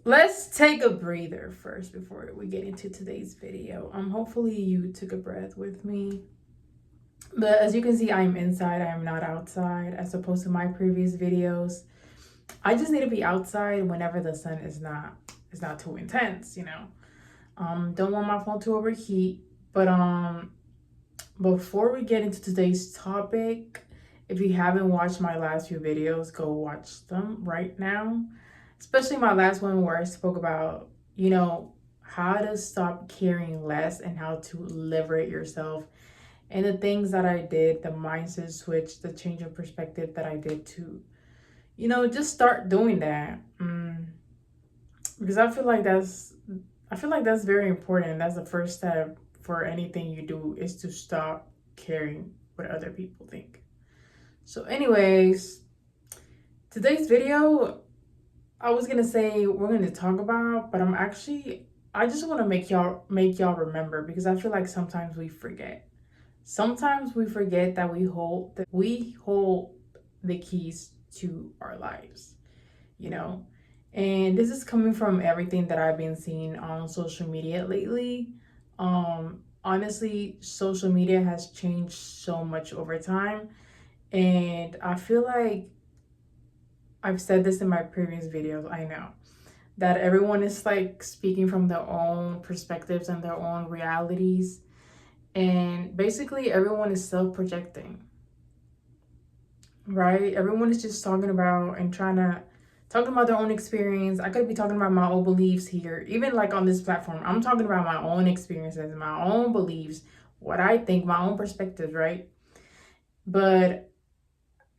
Let's take a breather first before we get into today's video. Hopefully you took a breath with me. But as you can see, I'm inside, I am not outside, as opposed to my previous videos. I just need to be outside whenever the sun is not too intense, you know. Don't want my phone to overheat. But before we get into today's topic, if you haven't watched my last few videos, go watch them right now. Especially my last one where I spoke about, how to stop caring less and how to liberate yourself. And the things that I did, the mindset switch, the change of perspective that I did to, just start doing that. Because I feel like that's very important. That's the first step for anything you do, is to stop caring what other people think. So anyways, today's video, I was gonna say we're gonna talk about, but I just want to make y'all remember, because I feel like sometimes we forget. Sometimes we forget that we hold the keys to our lives, you know. And this is coming from everything that I've been seeing on social media lately. Honestly, social media has changed so much over time, and I feel like I've said this in my previous videos, I know, that everyone is like speaking from their own perspectives and their own realities. And basically, everyone is self projecting, right? Everyone is just talking about their own experience. I could be talking about my own beliefs here, even like on this platform. I'm talking about my own experiences, my own beliefs, what I think, my own perspectives, right? But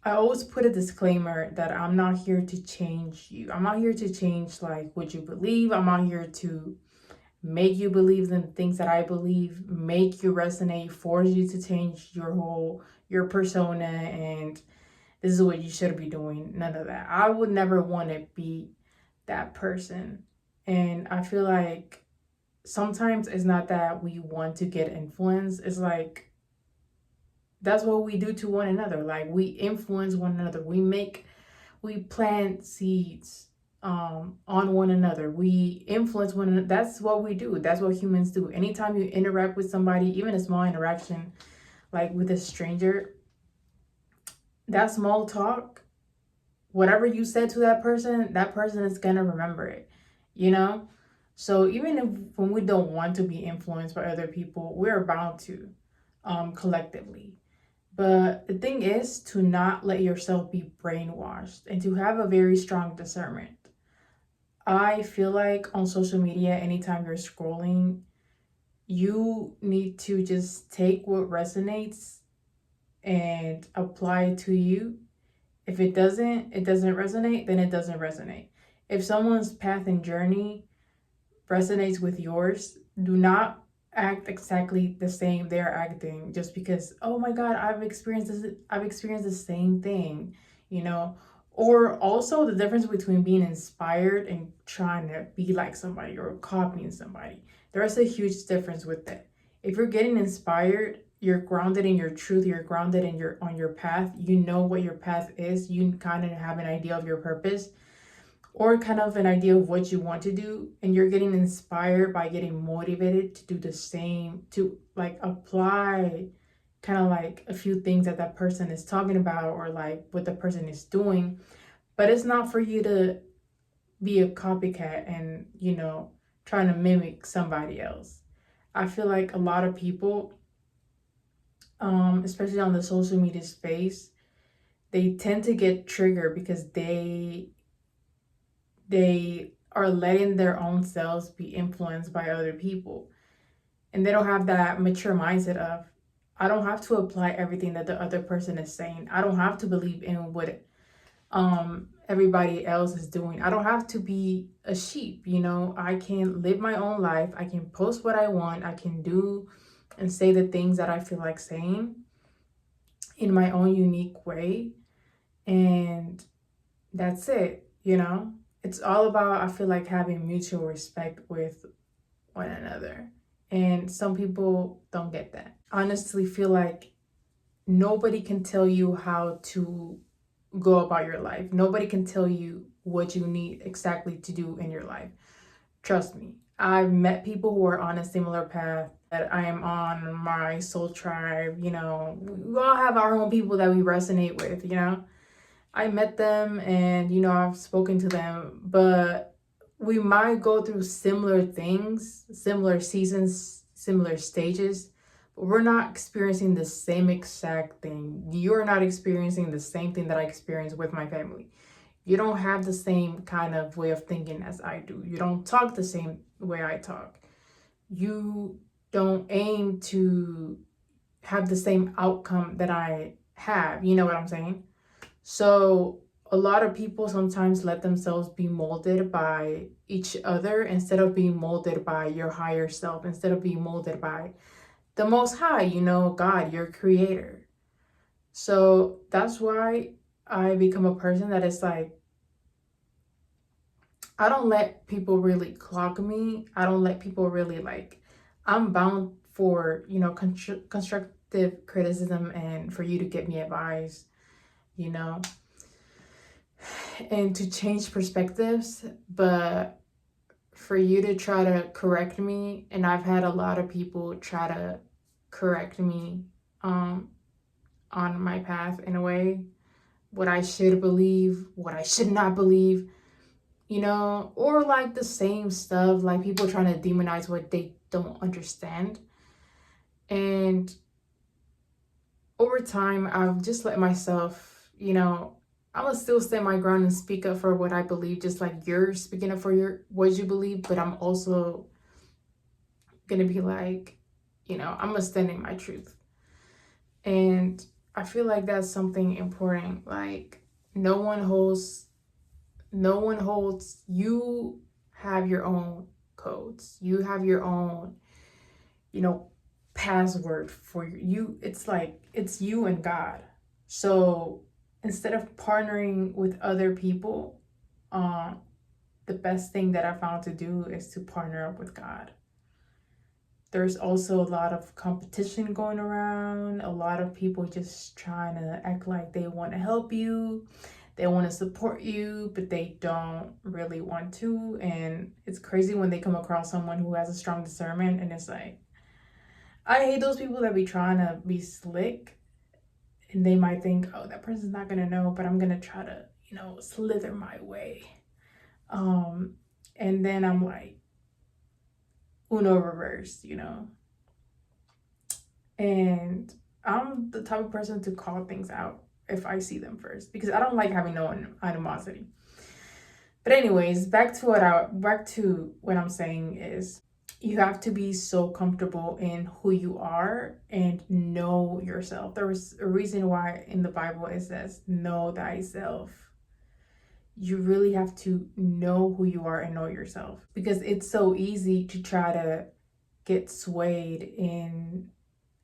I always put a disclaimer that I'm not here to change you. I'm not here to change like what you believe. I'm not here to make you believe in the things that I believe, make you resonate, force you to change your persona, and this is what you should be doing. None of that. I would never want to be that person. And I feel like sometimes it's not that we want to get influenced. It's like that's what we do to one another. Like, we influence one another. We plant seeds on one another. We influence one another. That's what we do. That's what humans do. Anytime you interact with somebody, even a small interaction like with a stranger, that small talk, whatever you said to that person is gonna remember it, you know? So even if when we don't want to be influenced by other people, we're bound to, collectively. But the thing is to not let yourself be brainwashed and to have a very strong discernment. I feel like on social media, anytime you're scrolling, you need to just take what resonates and apply it to you. If it doesn't resonate, then it doesn't resonate. If someone's path and journey resonates with yours, do not act exactly the same they're acting just because, oh my god, I've experienced the same thing, you know. Or also the difference between being inspired and trying to be like somebody or copying somebody. There's a huge difference with that. If you're getting inspired, you're grounded in your truth, you're grounded in your on your path, you know what your path is, you kind of have an idea of your purpose, or kind of an idea of what you want to do, and you're getting inspired by getting motivated to do the same, to like apply kind of like a few things that that person is talking about or like what the person is doing. But it's not for you to be a copycat and, trying to mimic somebody else. I feel like a lot of people, especially on the social media space, they tend to get triggered because they are letting their own selves be influenced by other people, and they don't have that mature mindset of, I don't have to apply everything that the other person is saying. I don't have to believe in what everybody else is doing. I don't have to be a sheep, I can live my own life. I can post what I want. I can do and say the things that I feel like saying in my own unique way. And that's it. It's all about, I feel like, having mutual respect with one another. And some people don't get that. I honestly feel like nobody can tell you how to go about your life. Nobody can tell you what you need exactly to do in your life. Trust me. I've met people who are on a similar path that I am on, my soul tribe. We all have our own people that we resonate with. I met them and, I've spoken to them, but we might go through similar things, similar seasons, similar stages, but we're not experiencing the same exact thing. You're not experiencing the same thing that I experienced with my family. You don't have the same kind of way of thinking as I do. You don't talk the same way I talk. You don't aim to have the same outcome that I have. You know what I'm saying? So a lot of people sometimes let themselves be molded by each other instead of being molded by your higher self, instead of being molded by the Most High, God, your creator. So that's why I become a person that is like, I don't let people really clog me. I don't let people really I'm bound for, constructive criticism and for you to give me advice, you know, and to change perspectives. But for you to try to correct me, and I've had a lot of people try to correct me on my path in a way, what I should believe, what I should not believe, or like the same stuff, like people trying to demonize what they don't understand. And over time, I've just let myself, I'm gonna still stand my ground and speak up for what I believe, just like you're speaking up for what you believe. But I'm also gonna be like, I'm gonna stand in my truth. And I feel like that's something important. Like no one holds, you have your own codes. You have your own, password for you. It's like it's you and God. So instead of partnering with other people, the best thing that I found to do is to partner up with God. There's also a lot of competition going around, a lot of people just trying to act like they want to help you, they want to support you, but they don't really want to. And it's crazy when they come across someone who has a strong discernment, and it's like, I hate those people that be trying to be slick, and they might think, oh, that person's not gonna know, but I'm gonna try to, slither my way. And then I'm like, Uno reverse, And I'm the type of person to call things out if I see them first, because I don't like having no animosity. But anyways, back to what I'm saying is, you have to be so comfortable in who you are and know yourself. There was a reason why in the Bible it says, know thyself. You really have to know who you are and know yourself, because it's so easy to try to get swayed in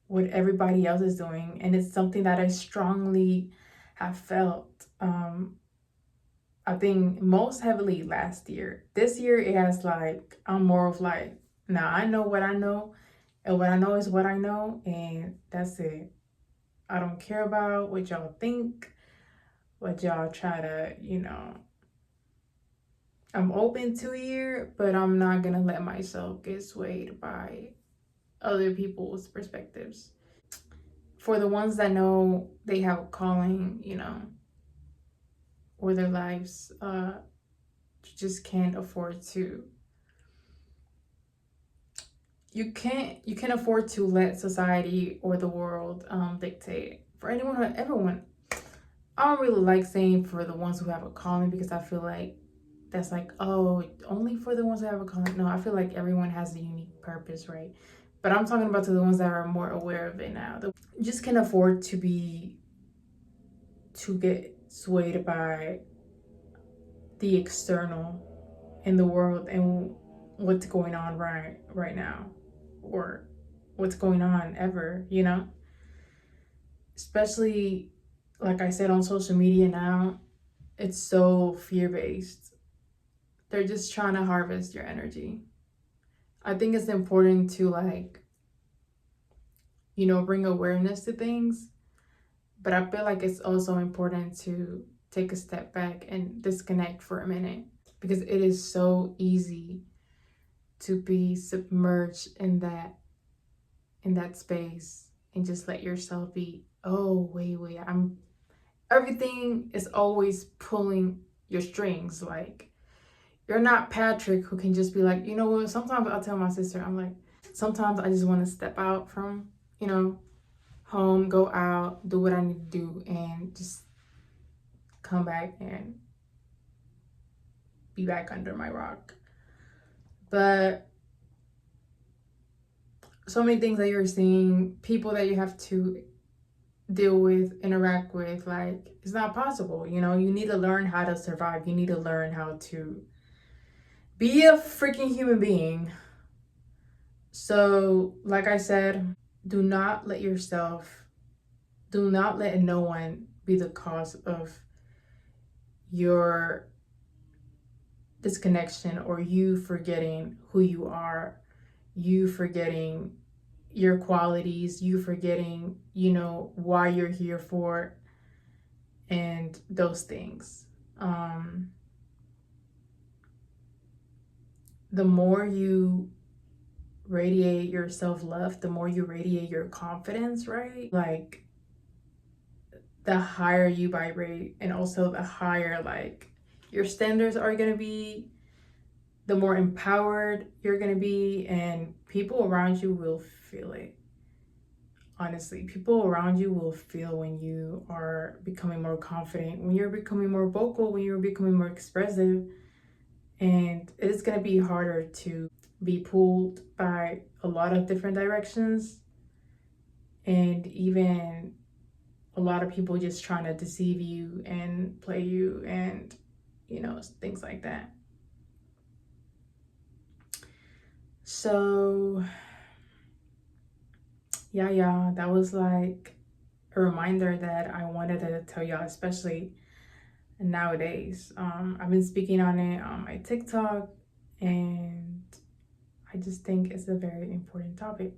what everybody else is doing. And it's something that I strongly have felt. I think most heavily last year. This year it has like, I'm more of like, now I know what I know, and what I know is what I know, and that's it. I don't care about what y'all think, what y'all try to, I'm open to it, but I'm not gonna let myself get swayed by other people's perspectives. For the ones that know they have a calling, or their lives, just can't afford to. You can't afford to let society or the world dictate for everyone. I don't really like saying for the ones who have a calling, because I feel like that's like, oh, only for the ones who have a calling. No, I feel like everyone has a unique purpose, right? But I'm talking about to the ones that are more aware of it now. Just can afford to get swayed by the external in the world and what's going on right now, or what's going on ever, especially like I said, on social media now, it's so fear-based. They're just trying to harvest your energy. I think it's important to bring awareness to things, but I feel like it's also important to take a step back and disconnect for a minute, because it is so easy to be submerged in that space and just let yourself be, oh wait, I'm everything is always pulling your strings. Like, you're not Patrick who can just be like, you know what, sometimes I'll tell my sister, I'm like, sometimes I just want to step out from, home, go out, do what I need to do, and just come back and be back under my rock. But so many things that you're seeing, people that you have to deal with, interact with, like, it's not possible. You need to learn how to survive. You need to learn how to be a freaking human being. So, like I said, do not let no one be the cause of your disconnection, or you forgetting who you are, you forgetting your qualities, you forgetting, why you're here for, and those things. The more you radiate your self-love, the more you radiate your confidence, right? Like, the higher you vibrate, and also the higher, like, your standards are going to be, the more empowered you're going to be, and people around you will feel it. Honestly, people around you will feel when you are becoming more confident, when you're becoming more vocal, when you're becoming more expressive. And it is going to be harder to be pulled by a lot of different directions, and even a lot of people just trying to deceive you and play you, and things like that. So yeah, that was like a reminder that I wanted to tell y'all, especially nowadays. I've been speaking on it on my TikTok, and I just think it's a very important topic.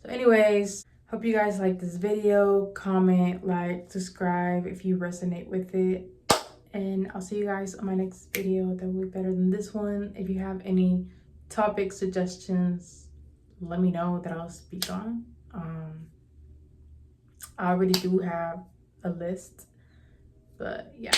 So anyways, hope you guys like this video. Comment, like, subscribe if you resonate with it. And I'll see you guys on my next video that will be better than this one. If you have any topic suggestions, let me know that I'll speak on. I already do have a list, but yeah.